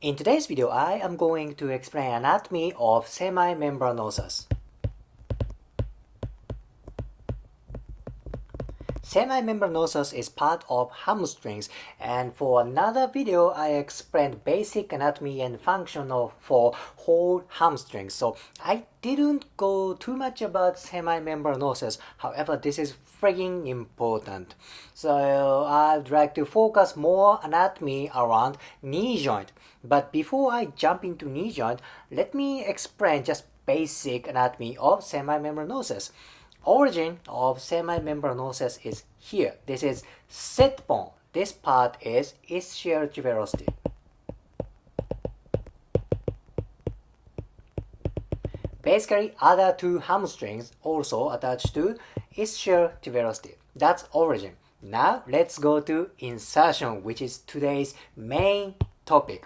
In today's video, I am going to explain anatomy of semimembranosus. Semimembranosus is part of hamstrings, and for another video I explained basic anatomy and function for whole hamstrings. So I didn't go too much about semimembranosus. However, this is freaking important. So I'd like to focus more anatomy around knee joint. But before I jump into knee joint, let me explain just basic anatomy of semimembranosus. Origin of semimembranosus is here. This is sit bone. This part is ischial tuberosity. Basically, other two hamstrings also attached to ischial tuberosity. That's origin. Now let's go to insertion, which is today's main topic.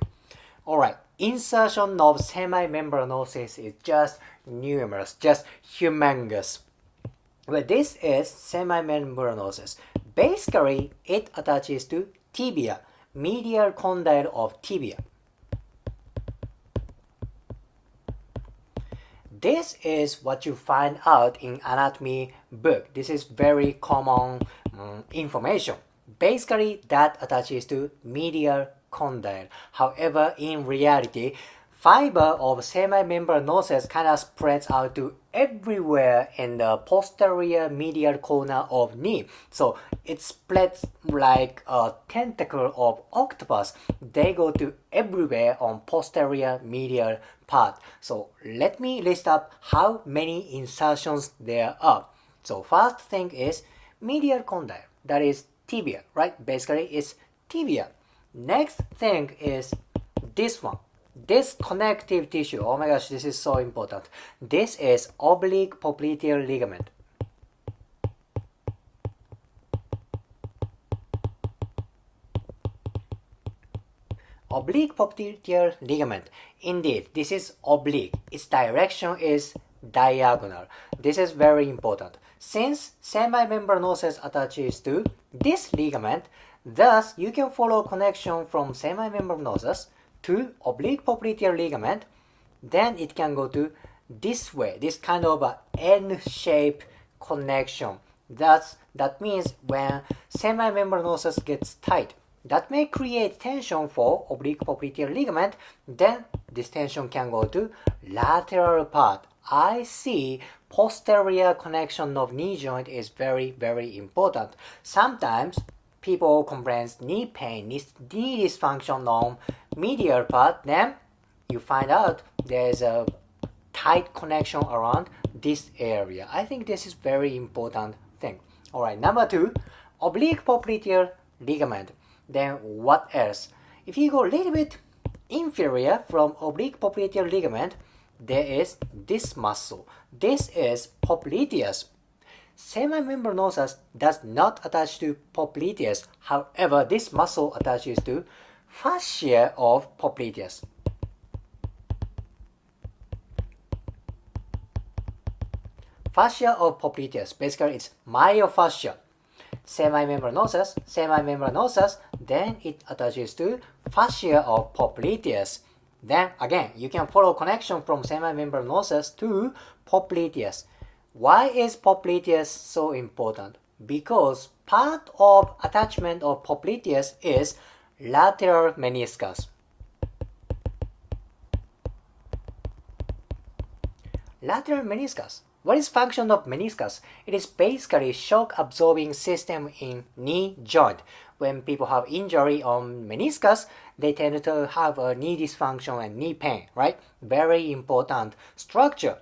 Alright, insertion of semimembranosus is just numerous, just humongous. Well, this is semimembranosus. Basically, it attaches to tibia, medial condyle of tibia. This is what you find out in anatomy book. This is very common information. Basically, that attaches to medial condyle. However, in reality, fiber of semimembranosus kind of spreads out to everywhere in the posterior medial corner of knee. So it spreads like a tentacle of octopus. They go to everywhere on posterior medial part. So let me list up how many insertions there are. So first thing is medial condyle. That is tibia, right? Basically it's tibia. Next thing is this one. This connective tissue, oh my gosh, this is so important. This is oblique popliteal ligament. Oblique popliteal ligament. Indeed, this is oblique. Its direction is diagonal. This is very important. Since semimembranosus attaches to this ligament, thus you can follow connection from semimembranosus to oblique popliteal ligament, then it can go to this way, this kind of a N-shaped connection. That means when semimembranosus gets tight, that may create tension for oblique popliteal ligament, then this tension can go to lateral part. I see posterior connection of knee joint is very, very important. Sometimes people complain knee pain, knee dysfunction on medial part, then you find out there's a tight connection around this area. I think this is very important thing. Alright, number 2, oblique popliteal ligament. Then what else? If you go a little bit inferior from oblique popliteal ligament, there is this muscle. This is popliteus. Semimembranosus does not attach to popliteus. However, this muscle attaches to fascia of popliteus. Fascia of popliteus. Basically, it's myofascia. Semimembranosus, then it attaches to fascia of popliteus. Then again, you can follow connection from semimembranosus to popliteus. Why is popliteus so important? Because part of attachment of popliteus is lateral meniscus. Lateral meniscus. What is function of meniscus? It is basically shock absorbing system in knee joint. When people have injury on meniscus, they tend to have a knee dysfunction and knee pain, right? Very important structure.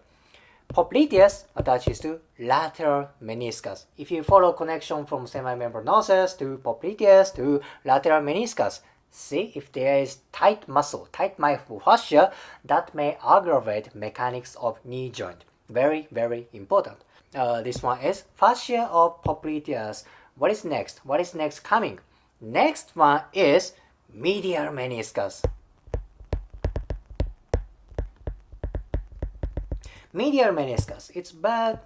Popliteus attaches to lateral meniscus. If you follow connection from semimembranosus to popliteus to lateral meniscus, see if there is tight muscle, tight myofascia, that may aggravate mechanics of knee joint. Very, very important. This one is fascia of popliteus. What is next? What is next coming? Next one is medial meniscus. Medial meniscus, it's bad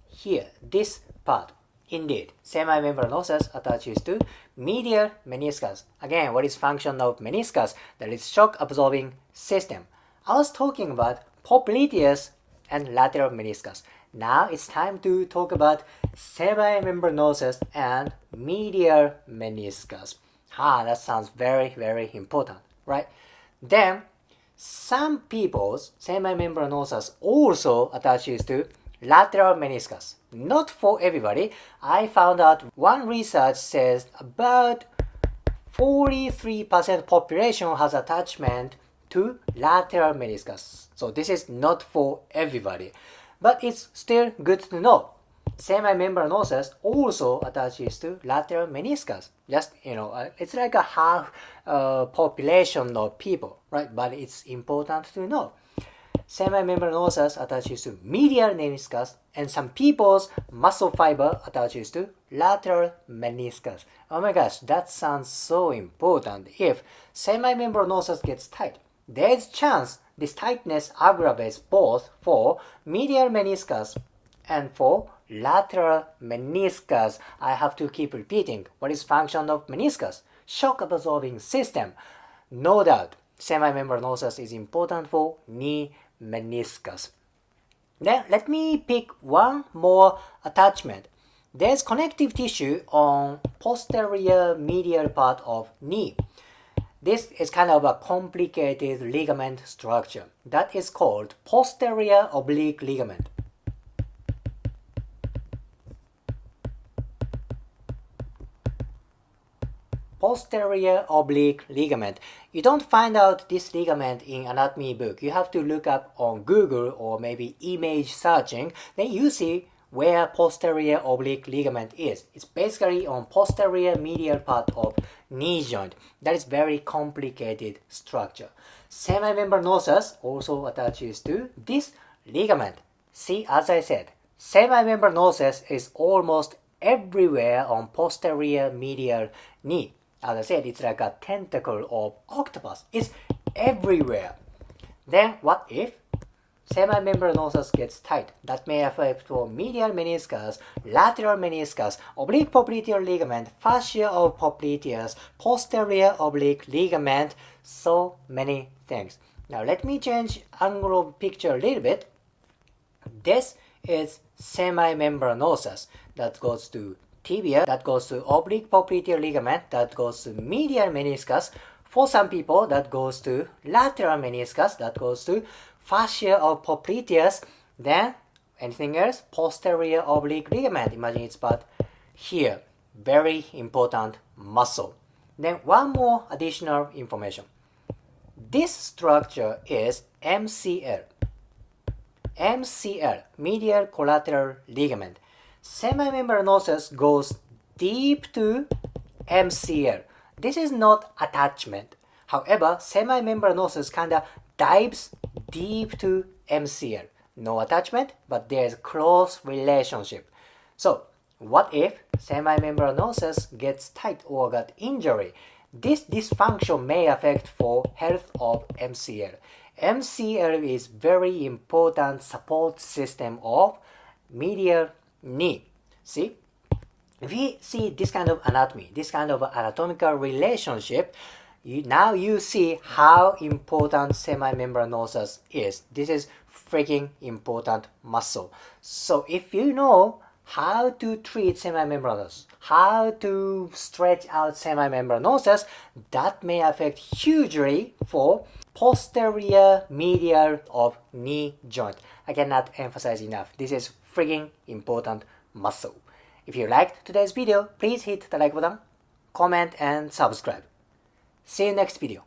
here, this part. Indeed, semimembranosus attaches to medial meniscus. Again, what is function of meniscus? That is shock absorbing system. I was talking about popliteus and lateral meniscus. Now it's time to talk about semimembranosus and medial meniscus. That sounds very, very important, right? Then, some people's semimembranosus also attaches to lateral meniscus. Not for everybody. I found out one research says about 43% population has attachment to lateral meniscus. So this is not for everybody. But it's still good to know. Semimembranosus also attaches to lateral meniscus. Just, it's like a half population of people, right? But it's important to know. Semimembranosus attaches to medial meniscus, and some people's muscle fiber attaches to lateral meniscus. Oh my gosh, that sounds so important. If semimembranosus gets tight, there's chance this tightness aggravates both for medial meniscus and for lateral meniscus. I have to keep repeating. What is function of meniscus? Shock absorbing system. No doubt, semimembranosus is important for knee meniscus. Then let me pick one more attachment. There's connective tissue on posterior medial part of knee. This is kind of a complicated ligament structure that is called posterior oblique ligament. Posterior oblique ligament. You don't find out this ligament in anatomy book. You have to look up on Google or maybe image searching. Then you see where posterior oblique ligament is. It's basically on posterior medial part of knee joint. That is very complicated structure. Semimembranosus also attaches to this ligament. See, as I said, semimembranosus is almost everywhere on posterior medial knee. As I said, it's like a tentacle of octopus. It's everywhere. Then what if semimembranosus gets tight? That may affect for medial meniscus, lateral meniscus, oblique popliteal ligament, fascia of popliteus, posterior oblique ligament, so many things. Now let me change angle of picture a little bit. This is semimembranosus that goes to tibia, that goes to oblique popliteal ligament, that goes to medial meniscus. For some people, that goes to lateral meniscus, that goes to fascia of popliteus. Then, anything else? Posterior oblique ligament. Imagine it's about here. Very important muscle. Then one more additional information. This structure is MCL. MCL, medial collateral ligament. Semimembranosus goes deep to MCL. This is not attachment. However, semimembranosus kind of dives deep to MCL. No attachment, but there's close relationship. So, what if semimembranosus gets tight or got injury? This dysfunction may affect for health of MCL. MCL is very important support system of medial knee. See, if we see this kind of anatomy, this kind of anatomical relationship, now you see how important semimembranosus is. This is freaking important muscle. So if you know how to treat semimembranosus, how to stretch out semimembranosus, that may affect hugely for posterior medial of knee joint. I cannot emphasize enough. This is freaking important muscle. If you liked today's video, please hit the like button, comment and subscribe. See you next video.